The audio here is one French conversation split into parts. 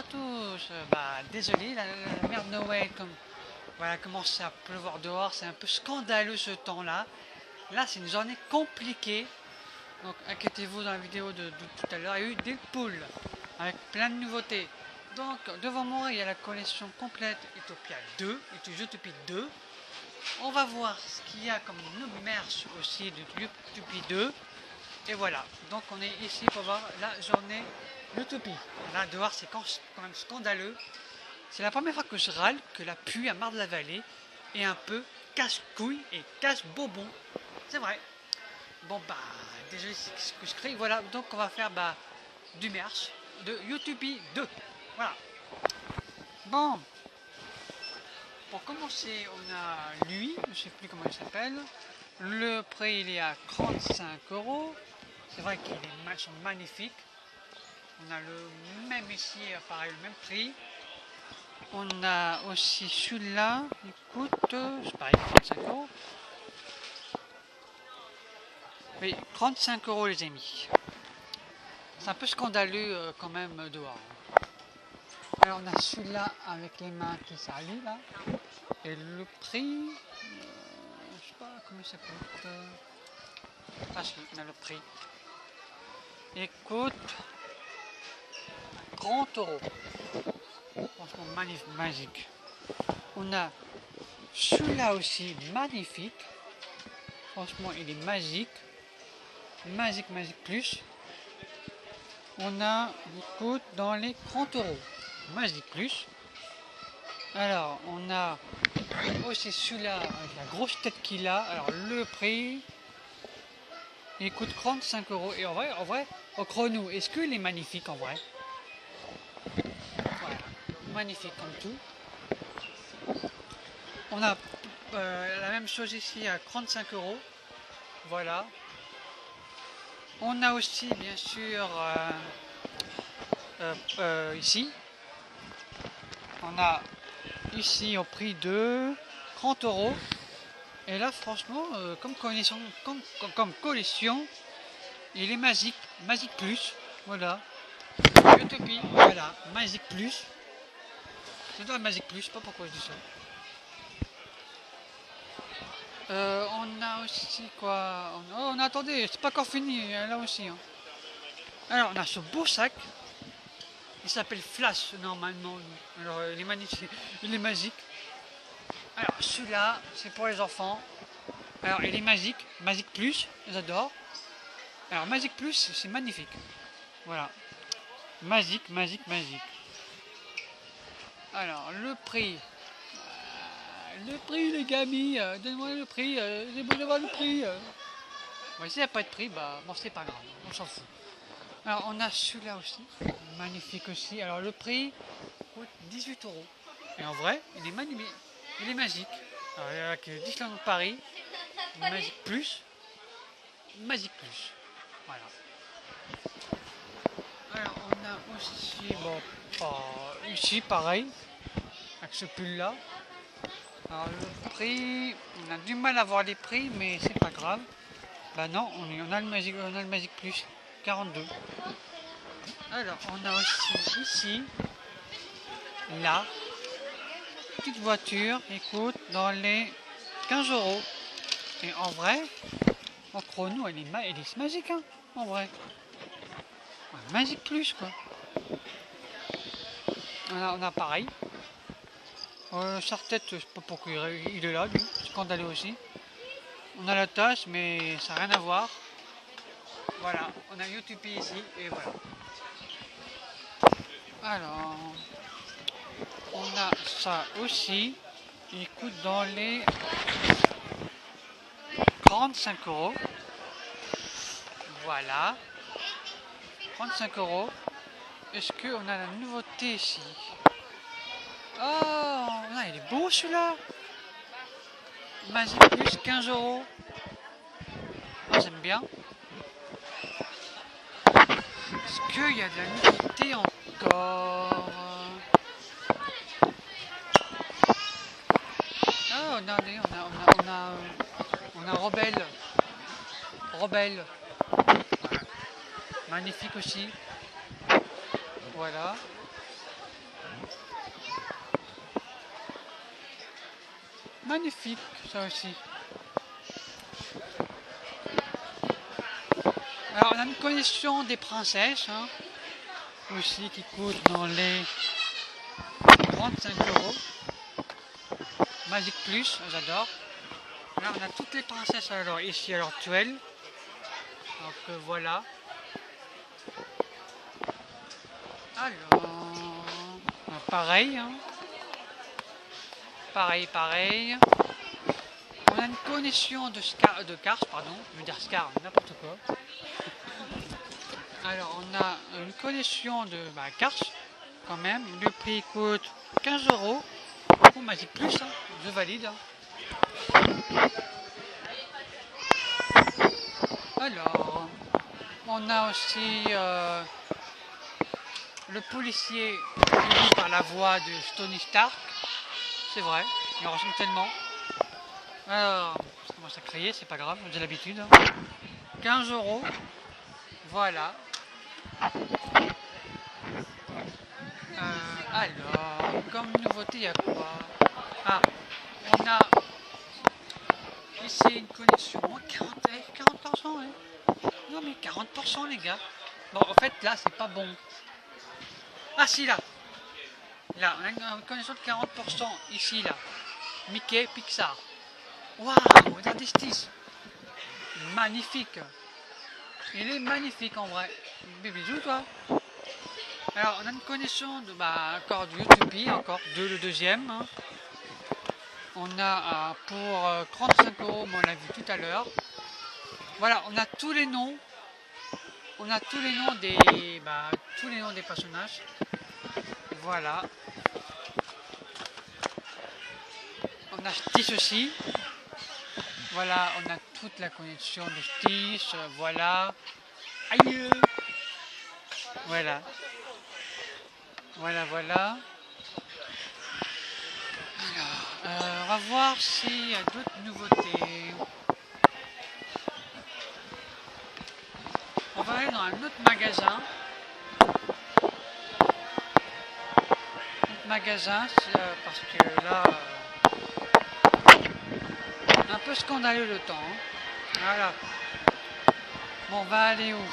à tous. Désolé, la merde de Noël, comme voilà, commence à pleuvoir dehors, c'est un peu scandaleux ce temps-là. Là, c'est une journée compliquée. Donc, inquiétez-vous, dans la vidéo de tout à l'heure, il y a eu des poules avec plein de nouveautés. Donc, devant moi, il y a la collection complète Utopia 2, Utopia 2. On va voir ce qu'il y a comme merch aussi de Utopia 2. Et voilà, donc on est ici pour voir la journée Utopie. Là dehors c'est quand même scandaleux. C'est la première fois que je râle que la pluie à Marne-la-Vallée est un peu casse-couille et casse-bonbon. C'est vrai. Bon désolé ce que je crie. Voilà, donc on va faire du merch de Utopie 2. Voilà. Bon. Pour commencer, on a lui, je ne sais plus comment il s'appelle. Le prix il est à 35 €. C'est vrai qu'ils sont magnifiques. On a le même ici, pareil, le même prix. On a aussi celui-là, il coûte, c'est pareil, 35 €. Oui, 35 € les amis. C'est un peu scandaleux quand même dehors. Alors on a celui-là avec les mains qui s'allient là. Et le prix, je sais pas comment ça coûte. Ah si, on a le prix. Il coûte 30 €. Franchement magique. On a celui-là aussi magnifique. Franchement il est magique. Magique plus. On a, il coûte dans les 30 €. Magique plus. Alors on a aussi celui-là avec la grosse tête qu'il a. Alors le prix, il coûte 35 €. Et en vrai, au chrono, est-ce qu'il est magnifique en vrai? Voilà. Magnifique comme tout. On a la même chose ici à 35 €. Voilà. On a aussi bien sûr ici. On a ici au prix de 30 €. Et là franchement comme collection, il est magique plus. Voilà. Utopie, voilà, magique plus. C'est dans la magique plus, je sais pas pourquoi je dis ça. On a aussi quoi? Oh, attendez, c'est pas encore fini là aussi. Hein. Alors on a ce beau sac. Il s'appelle Flash normalement. Alors il est magnifique, il est magique. Alors celui-là, c'est pour les enfants. Alors il est magique plus, j'adore. Alors magique plus, c'est magnifique. Voilà. Magique. Alors le prix. Le prix les gamis, donne-moi le prix, j'ai besoin d'avoir le prix. Bon, s'il n'y a pas de prix, bon c'est pas grave, on s'en fout. Alors on a celui-là aussi, magnifique aussi. Alors le prix coûte 18 €. Et en vrai, il est magnifique, il est magique. Alors avec Disneyland Paris, magique plus. Voilà. Alors on a aussi, ici pareil, avec ce pull là. Alors le prix, on a du mal à voir les prix, mais c'est pas grave. Non, on a le magique plus, 42. Alors on a aussi ici, là, petite voiture, qui coûte dans les 15 €. Et en vrai, en chrono, elle est magique, hein, en vrai. Ouais, magique plus quoi. On a pareil. Sarre-tête, je sais pas pourquoi il est là, lui, scandaleux aussi. On a la tasse, mais ça n'a rien à voir. Voilà, on a Utopie ici, et voilà. Alors, on a ça aussi. Il coûte dans les 45 €. Voilà. 35 €. Est-ce qu'on a la nouveauté ici? Oh, il est beau celui-là. Magique plus 15 €. Oh, j'aime bien. Est-ce qu'il y a de la nouveauté encore? Ah, regardez, on a Rebelle. Voilà. Magnifique aussi. Voilà. Magnifique, ça aussi. Alors, on a une collection des princesses, hein, aussi, qui coûte dans les 35 euros. Magic Plus, j'adore. Là, on a toutes les princesses alors ici à l'heure actuelle. Donc voilà. Alors, pareil, hein. Pareil. On a une connexion de Cars, pardon, je veux dire Scar, n'importe quoi. Alors, on a une connexion de Cars, quand même. Le prix coûte 15 euros. Pour Magic Plus, hein, je valide. Alors, on a aussi le policier suivi par la voix de Tony Stark. C'est vrai, il en ressemble tellement. Alors, ça commence à crier, c'est pas grave, j'ai l'habitude. 15 euros. Voilà. Alors, comme nouveauté, il y a quoi? Ah, on a ici une connexion 40%, ouais. Non mais 40% les gars. Bon, en fait là c'est pas bon. Ah si là. Là, on a une connexion de 40% ici là. Mickey Pixar. Waouh, regardez Stitch. Magnifique. Il est magnifique en vrai. Bisous toi. Alors on a une connexion de encore du YouTube, encore le deuxième. Hein. On a pour 35 euros, mais on l'a vu tout à l'heure. Voilà, on a tous les noms. On a tous les noms des personnages. Voilà. On a Stitch aussi. Voilà, on a toute la connexion de Stitch. Voilà. Aïe. Voilà. Voilà. Alors, on va voir s'il y a d'autres nouveautés. On va aller dans un autre magasin. Parce que là, un peu scandaleux le temps. Hein. Voilà. Bon, on va aller où?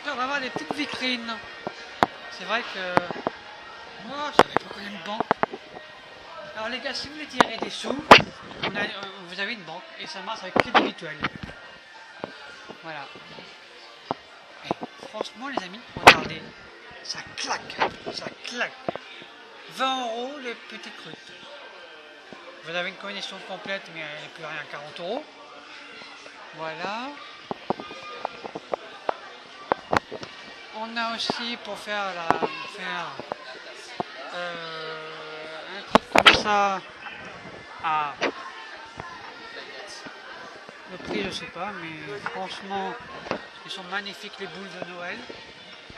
Là, on va avoir des petites vitrines. C'est vrai que moi, j'avais pas connu une banque. Alors les gars, si vous voulez tirer des sous, vous avez une banque et ça marche avec crédit mutuel. Voilà. Et franchement les amis, regardez, ça claque. 20 euros le petit truc. Vous avez une connexion complète mais il n'y a plus rien, 40 euros. Voilà. On a aussi pour faire un truc comme ça. Ah, le prix je sais pas, mais franchement ils sont magnifiques les boules de Noël.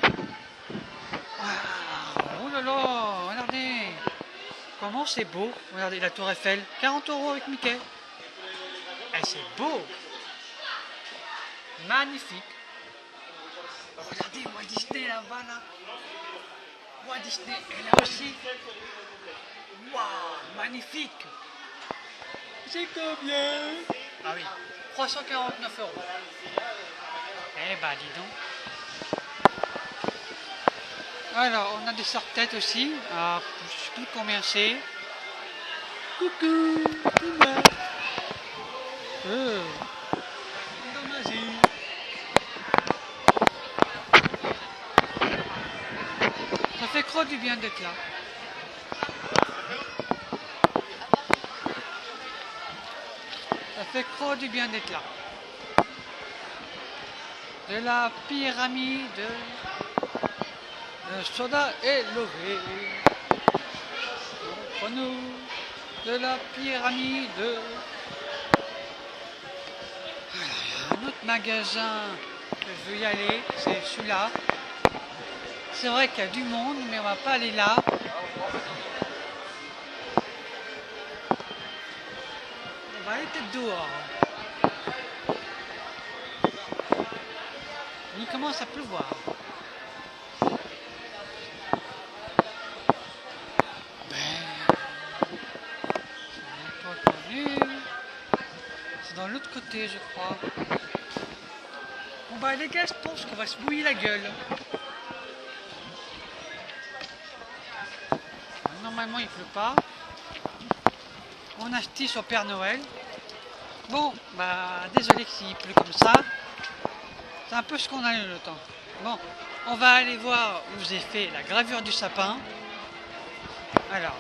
Wow, oh là là, regardez comment c'est beau. Regardez la tour Eiffel, 40 euros avec Mickey. Eh, c'est beau, magnifique. Regardez Walt Disney là-bas là. Walt Disney est là aussi. Waouh, magnifique. C'est combien? Ah oui, 349 euros. Eh bah dis donc. Alors on a des sorts-têtes aussi. Alors, je sais plus combien c'est. Coucou, ça fait trop du bien d'être là. Ça fait trop du bien d'être là. De la pyramide de soda et lové. Pour nous, de la pyramide. Un autre magasin que je veux y aller, c'est celui-là. C'est vrai qu'il y a du monde, mais on va pas aller là. On va aller peut-être dehors. Il commence à pleuvoir. Ben, je n'ai pas connu. C'est dans l'autre côté, je crois. Bon bah les gars, je pense qu'on va se mouiller la gueule. Normalement il pleut pas. On a acheté sur Père Noël. Bon, bah désolé s'il pleut comme ça. C'est un peu ce qu'on a eu le temps. Bon, on va aller voir où j'ai fait la gravure du sapin. Alors,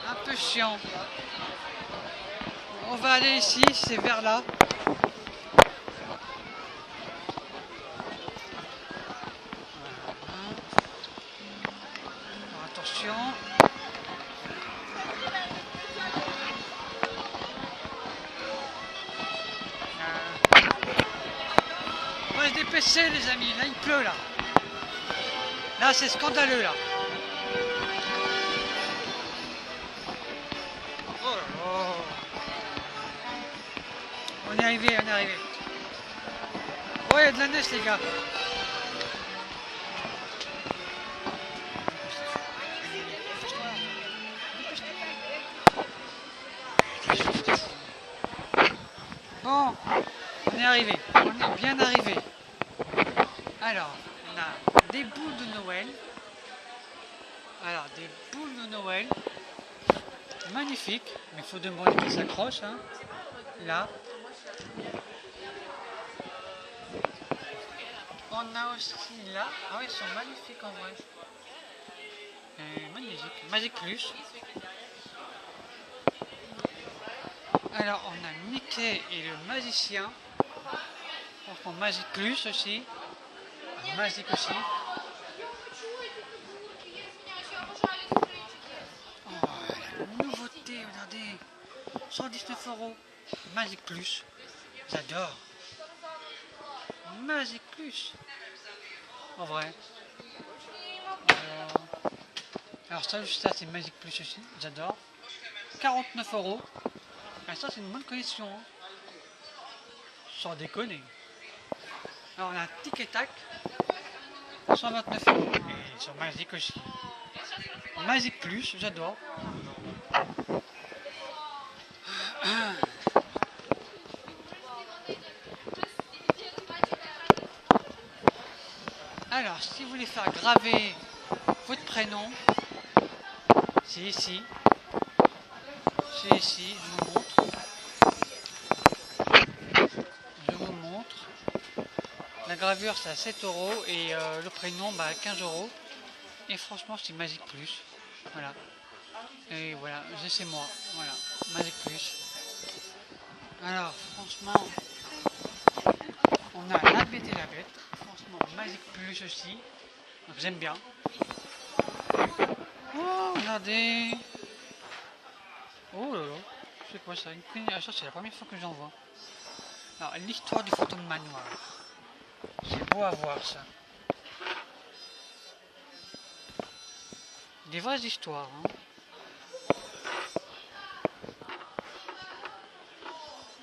un peu chiant. On va aller ici, c'est vers là. Alors, attention. On va se dépêcher les amis, là il pleut là. Là c'est scandaleux là. Oh là là. On est arrivé, on est arrivé. Oh, il y a de la neige les gars. Bon, on est arrivé, on est bien arrivé. Alors, on a des boules de Noël. Alors, des boules de Noël. Magnifiques, mais il faut demander qu'ils s'accrochent. Hein. Là. On a aussi là. Ah oui, ils sont magnifiques en vrai. Magnifique. Magic Plus. Alors, on a Mickey et le magicien. Franchement, Magic Plus aussi. Magique aussi. Oh, la nouveauté, regardez. 119 €. Magic Plus. J'adore. Magic Plus. En vrai. Alors ça c'est Magic Plus aussi. J'adore. 49 €. Ah, ça c'est une bonne collection. Hein. Sans déconner. Alors on a Tic et Tac. 129 €. Et sur Magic aussi. Magic Plus, j'adore. Alors, si vous voulez faire graver votre prénom, c'est ici. C'est ici, je vous montre. Je vous montre. La gravure c'est à 7 € et le prénom bah, à 15 €. Et franchement c'est Magic Plus. Voilà. Et voilà, c'est moi. Voilà, Magic Plus. Alors franchement, on a la bête et la bête. Franchement, Magic Plus aussi. Donc j'aime bien. Oh, regardez. Oh là là. C'est quoi ça? Ah, ça c'est la première fois que j'en vois. Alors, l'histoire du fantôme manoir. C'est beau à voir ça. Des vraies histoires. Hein.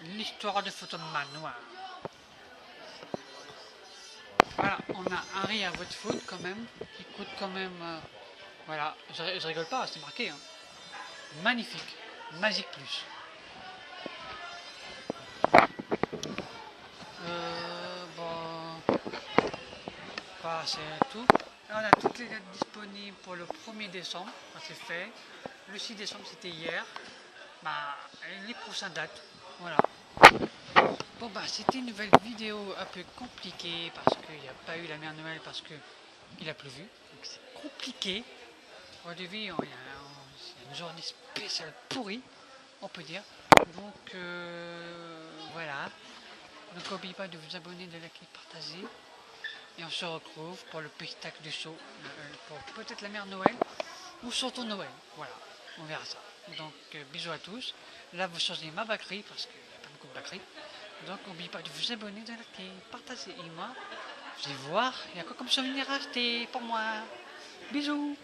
L'histoire du fantôme manoir. Voilà, on a Harry à votre foot quand même. Qui coûte quand même. Voilà, je rigole pas, c'est marqué. Hein. Magnifique. Magic Plus. Bon. Voilà, c'est tout. Là, on a toutes les dates disponibles pour le 1er décembre. C'est fait. Le 6 décembre, c'était hier. Bah, les prochaines dates. Voilà. Bon bah c'était une nouvelle vidéo un peu compliquée parce qu'il n'y a pas eu la mère Noël parce qu'il a plu. Donc c'est compliqué. Aujourd'hui il y a une journée spéciale pourrie, on peut dire. Donc voilà. Donc n'oubliez pas de vous abonner, de liker, de partager. Et on se retrouve pour le spectacle du show, pour peut-être la mère Noël ou surtout Noël. Voilà, on verra ça. Donc bisous à tous. Là vous changez ma batterie parce qu'il n'y a pas beaucoup de batterie. Donc n'oubliez pas de vous abonner, de liker, partager. Et moi, je vais voir, il y a quoi comme souvenir à acheter pour moi. Bisous.